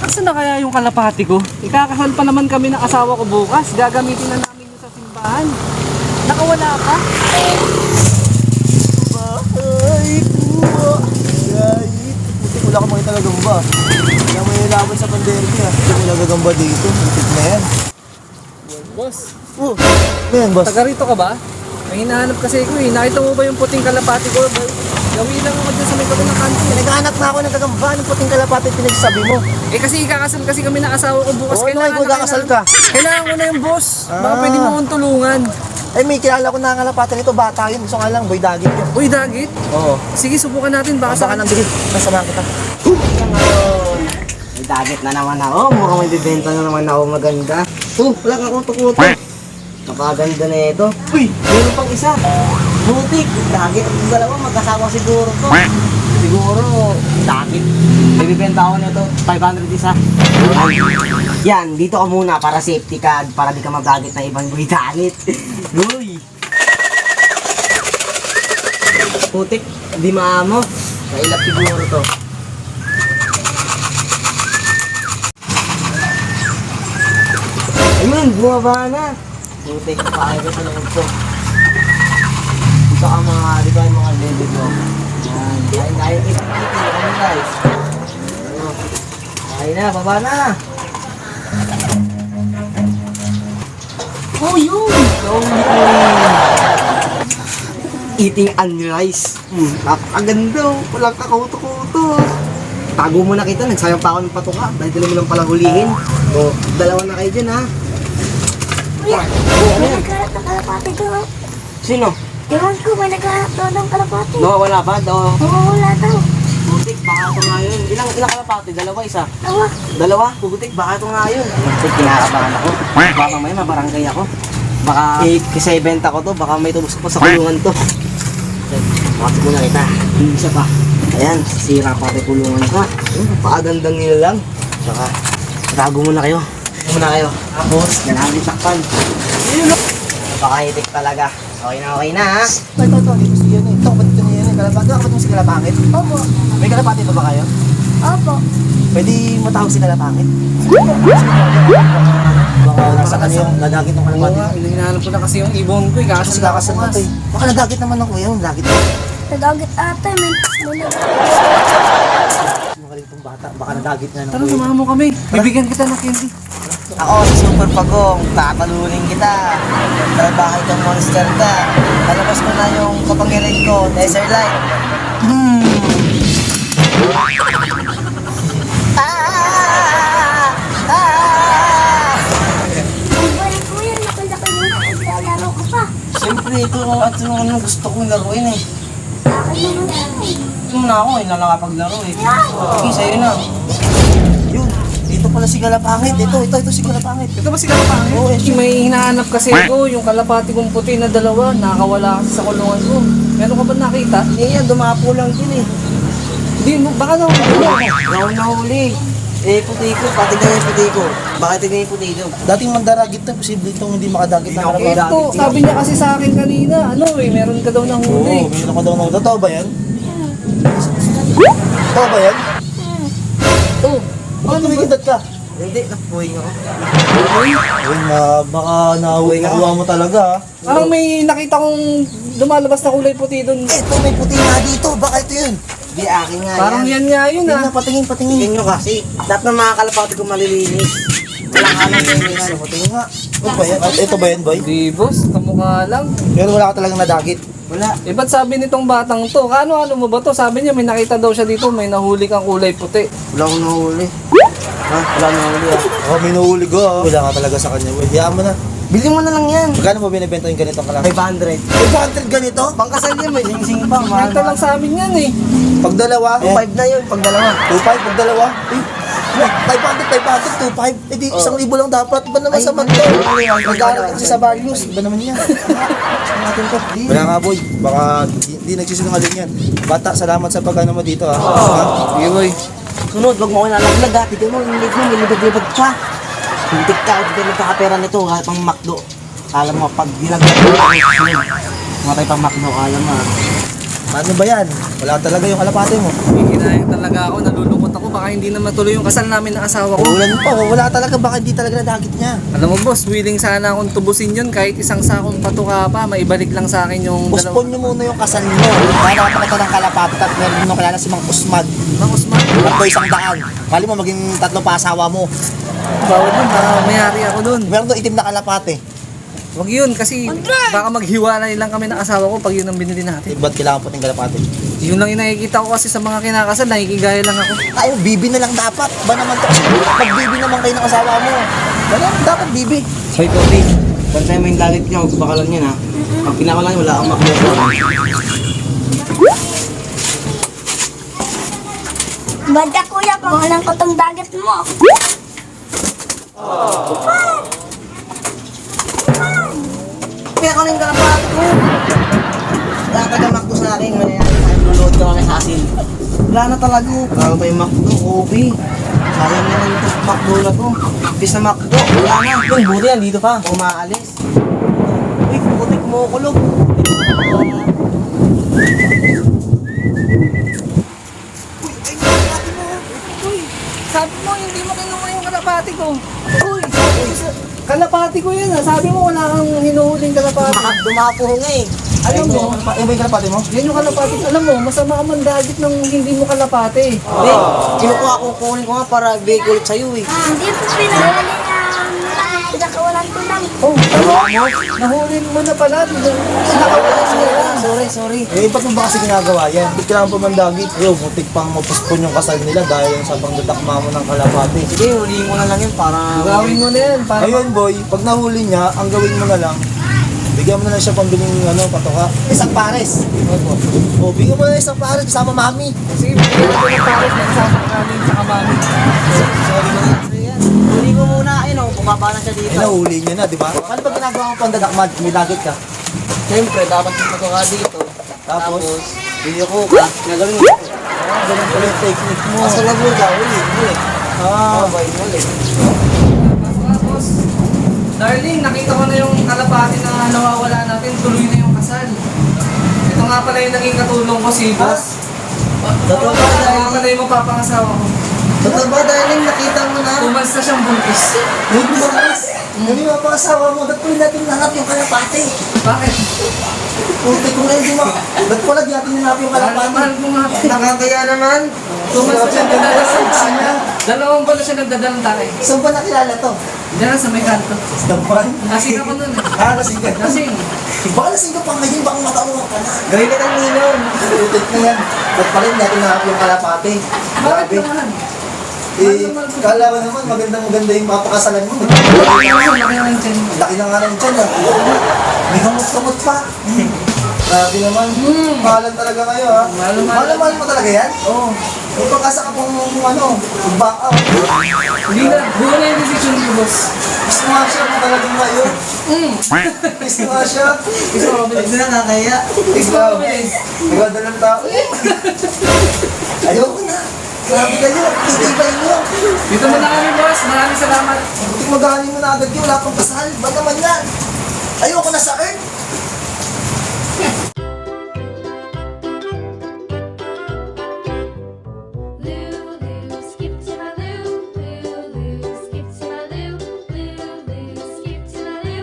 Saan na kaya yung kalapati ko? Ikakasal pa naman kami ng asawa ko bukas. Gagamitin na namin yung sa simbahan. Nakawala ka? Bahay kuha. Gayit. Buti wala ka makita gagamba. Kaya may laban sa panderby ha. Hindi mo gagamba dito. Butik na yan. Boss, Ano yan, boss? taga rito ka ba? May hinahanap kasi ko eh. Nakita mo ba yung puting kalapati ko? Gawin lang ako dyan sa may tabi ng kanto. Naghahanap na ako ng gagamba. Anong puting kalapati pinagsabi mo? Eh kasi ikakasal kasi kami ng asawa ko bukas. Oo, ano kayo magkakasal ka? Kailangan ko na yung boss. Baka Ah. pwede mo akong tulungan. Eh, may kilala ko na ang kalapati nito. Bata yun. Gusto nga lang, boy dagit yun. Uy, dagit. Oo. Sige, subukan natin. Baka Baka nang bilis. Nasamahan kita. Ngayon, may dagat na naman ako. Mukhang may bibenta na naman ako maganda. Wala ka akong tukuto. Napaganda na ito. Uy, meron pang isa. Butik. Dagit ang dalawa. Magkasama siguro to. Siguro, dagit. May bibenta ako nito. 500 isa. Yan, dito ka muna para safety ka. Para di ka magdagit na ibang buhay dagit. Uy. Putik, di maamo. Kailap siguro to. Ayun, bumaba na. Putik, pahay ko sa loob ko. Dito ka mga, di ba yung mga lady ko? Yan, kain kita kami guys. Kain na, baba na. Oh, yun! Eating onion rice. Napakaganda. Walang kakauto-kuto. Tago mo na kita. Nagsayang pa ako ng patuka. Dahil dala mo lang palang hulihin. O, dalawa na kayo dyan ha. Kuya, may nagkalat ng kalapati doon. Sino? Ewan ko, may nagkalat doon ng kalapati. Nawawala ba? Wala daw. Butik, baka ito nga yun. Ilang kalapati? Dalawa, isa? Awa, Dalawa? Butik, baka ito nga yun. Butik, kinakabahan ako. Baka mamaya mabarangay ako. Baka kasi ibenta ko to. Baka may tubos ko sa kulungan to. Bakit mo na kita? Hindi siya pa. Ayan, sira pa rin kulungan ka. Napakagandang nila lang. Saka, tago muna kayo. Muna kayo. Tapos, kailangan sakpan. Napakahitik talaga. Okay na ha? Ito. Dito siya yan eh. Ito, ba't ito niya yan eh? Kalapati. Dapat mo si kalapangit. opo, May kalapati pa ba kayo? opo. Pwede matawag si kalapangit. Baka nasa kanya yung nadagit ng Oo kalapati. nga, hinahanap ko na kasi yung ibon ko. Kasi kakasal na to eh. Baka nadagit naman ako yun. Nadagit na. Nagagit ate, may Magaling itong bata. Baka nadagit na ng Tara, kuya. samahan mo kami. Bibigyan kita ng candy. Ako si Super Pagong, tatalunin kita. Trabahay kang monster ka. Palabas mo na yung kapangyarihan ko, Desert Light. balik kuya, nakalaki mo na. Naglalaro ka pa. Siyempre, ito ang gusto kong laruin eh. Akin naman na. Ito na ako, hindi na nakapaglaro eh. Okay, sa'yo na. Yun. Dito pala si kalapangit. Ito si kalapangit. Ito ba si kalapangit? Oo, eh, May hinahanap kasi ko, yung kalapati kong puti na dalawa, nakakawala kasi sa kulungan ko. Meron ka ba nakita? Hindi yan, dumapo lang din eh. Hindi mo, baka nahuli. Ako nahuli. Eh, puti ko, patignan yung puti ko. Bakit tignan yung puti ko? Dating mandaragit na. Posible itong hindi makadagit na Hindi kalapangit. Ito, sabi niya kasi sa akin kanina, meron ka daw ng Oo, huli. mayroon ko daw na. Totoo ba yan? Totoo ba yan? Ito. Bakit tumikidat ka? Hindi, napuhay ako. Ayun na, baka nakuha mo talaga ha. Parang may nakita kong lumalabas na kulay puti doon. Ito, may puti nga dito. Baka ito yun. Hindi, akin nga Parang yan nga yun Tingnan, ah. patingin. Tingin nyo kasi, dapat na mga kalapati ko malilinis. Walang alam linis. Ano, patingin nga. Ito ba yan? Ito ba yan, boy? Di boss, kamukha lang. Pero wala ka talagang nadagit. Wala. Eh ba't sabi nitong batang to? Ano mo ba to? Sabi niya may nakita daw siya dito, may nahuli kang kulay puti. Wala akong nahuli. Ha? Wala nahuli ah. Oh, may nahuli ko ha. Wala ka talaga sa kanya, boy. Hayaan mo na. Bili mo na lang yan. Magkano mo binibenta yung ganitong kalaki? 500. 500 ganito? Pangkasal yan, may sing-sing pa. Mahal Nakita lang sa amin yan eh. Pag dalawa? 2.5 na yun, pag dalawa. 2.5 pag dalawa? Eh, 500, 2.5. Eh di, 1,000 lang dapat. Ba naman sa man to? Nag-aaral kasi sa values. Iba naman yan. Saan natin to? Wala nga, boy. Baka hindi nagsisinungaling yan. Bata, salamat sa pag-ano mo dito ha. Sige boy. Sunod, wag mo ko nalaglag ha. Tignan mo, yung leg mo, may libag-libag pa. Hintik ka, hindi ka nagkakapera nito ha, pang McDo. Alam mo, pag nilaglag mo, matay pang McDo, alam mo ha. Paano ba yan? Wala talaga yung kalapate mo. Hinayang talaga ako, nalulungkot ako, baka hindi hindi na matuloy yung kasal namin ng asawa ko. Ulan pa, wala talaga, baka hindi talaga nadagit niya. Alam mo boss, willing sana akong tubusin yun kahit isang sakong patuka pa, maibalik lang sa akin yung Postpone nyo muna yung kasal mo. Kaya pa ito ng kalapapit at meron mo kilala si Mang Usmag. Mang Usman. Tatlo 100. Mali mo maging 3 pa asawa mo. Bawal nun, baka mayari ako dun. Meron doon itim na kalapate. Wag yun kasi baka maghiwalay lang kami ng asawa ko pag yun ang binili natin. Ba't kailangan puting kalapate? Yun lang yung nakikita ko kasi sa mga kinakasal, nakikigaya lang ako. Tayo, bibi na lang dapat. Ba naman to? Pag bibi naman kayo ng asawa mo. Ba naman dapat bibi. Hoy, Kobe. Pantay mo yung dalit niya. Huwag bakalan yan, ha. Pag pinakalan niya, wala akong makuha. Banda kuya, pangalan ko tong dagat mo. Kaya ko yung kalapat ko. Wala tagamakto sa akin. Lulod ka kami sa asin. Wala na talaga. Wala pa yung makdo, Kobe. Sayang naman ito makdo na to. Bis na makdo. Wala na. Yung buti yan, dito pa. Umaalis. Uy, buti kumukulog. Sabi mo, hindi mo kinuha yung kalapati ko. Uy, kalapati ko yun ah. Sabi mo wala kang hinuhuling kalapati. Dumapo nga eh. Alam mo, Ano ba yung kalapate mo? yan yung kalapati. Alam mo, masama ka mandagit ng hindi mo kalapati. Hindi. Kinukuha ko, kunin ko nga para ibigay ko ulit sa'yo eh. Hindi po pinahuli na pinakawalan ko lang. Oh, nahulin mo na pala. Sorry. Eh, ba't mo ba kasi ginagawa yan? Ba't kailangan pa mandagit? Yo, butik pang mapuspon yung kasal nila dahil sa pangdadakma mo ng kalapate. Sige, huliin ko na lang yun para... Gawin mo na yan. Para Ayun boy, pag nahuli niya, ang gawin mo na lang, bigyan mo na lang siya pambiling patoka. Isang pares. O, bigyan mo na lang isang pares kasama mami. Sige, bigyan ko ng pares na kasama namin sa mami. Sorry mo na. Huli ko muna, ayun o, bumaba na siya dito. Eh, nahuli niya na, di ba? Paano ba ginagawa mo pandadakmad? May dagit ka. Siyempre, dapat yung patuka dito. Tapos, Video ko ka, nagawin mo. ganun pala yung technique mo. Asa lang mo daw, huli. Ah, Huli. Tapos, darling, nakita ko na yung kalapati na nawawala natin. Tuloy na yung kasal. Ito nga pala yung naging katulong ko si boss. Totoo ba, Ito nga darling? pala yung mapapangasawa ko. Totoo ba, darling? Nakita mo na? Tumas na siyang buntis. hindi mo pares. Hindi mo pa asawa mo, ba't pala natin nanap yung kalapate? Bakit? Puti ko na hindi mo. Ba't pala natin nanap yung kalapate? Mahal ko nga. Nakakaya naman. Tumas na siya Ganda nagdadala sa sa niya. Dalawang buwan na siya nagdadalang tayo. Saan ba nakilala to? Diyan sa may kanto. Dapan? Lasing ako nun eh. Ah, lasing ka. Lasing. Baka lasing ka pa ngayon, baka matauhan ka na. Gawin ka ng ninaw. Putik na yan. Ba't pala natin nanap yung kalapate? Bakit Grabe. naman? Eh, kala mo naman, maganda yung mapakasalan mo. Laki ng tiyan mo. Laki na nga ng tiyan, ah. May kamot-kamot pa. Grabe naman. Mahalan talaga kayo, ha? Mahal mo talaga yan? Oo. May pagkasa ka pong, back out. Hindi na. Buo na yung decision mo, boss. Gusto nga siya mo talagang ngayon. Gusto nga siya. Gusto ko mabilis. Hindi nakakaya. Gusto ko mabilis. Naganda ng tao. Ayoko na. Grabe kayo. Itibay mo. Dito muna kami, boss. Maraming salamat. Buti magaling mo na agad yun. Wala pang kasal. Ba naman yan? Ayoko na sa earth.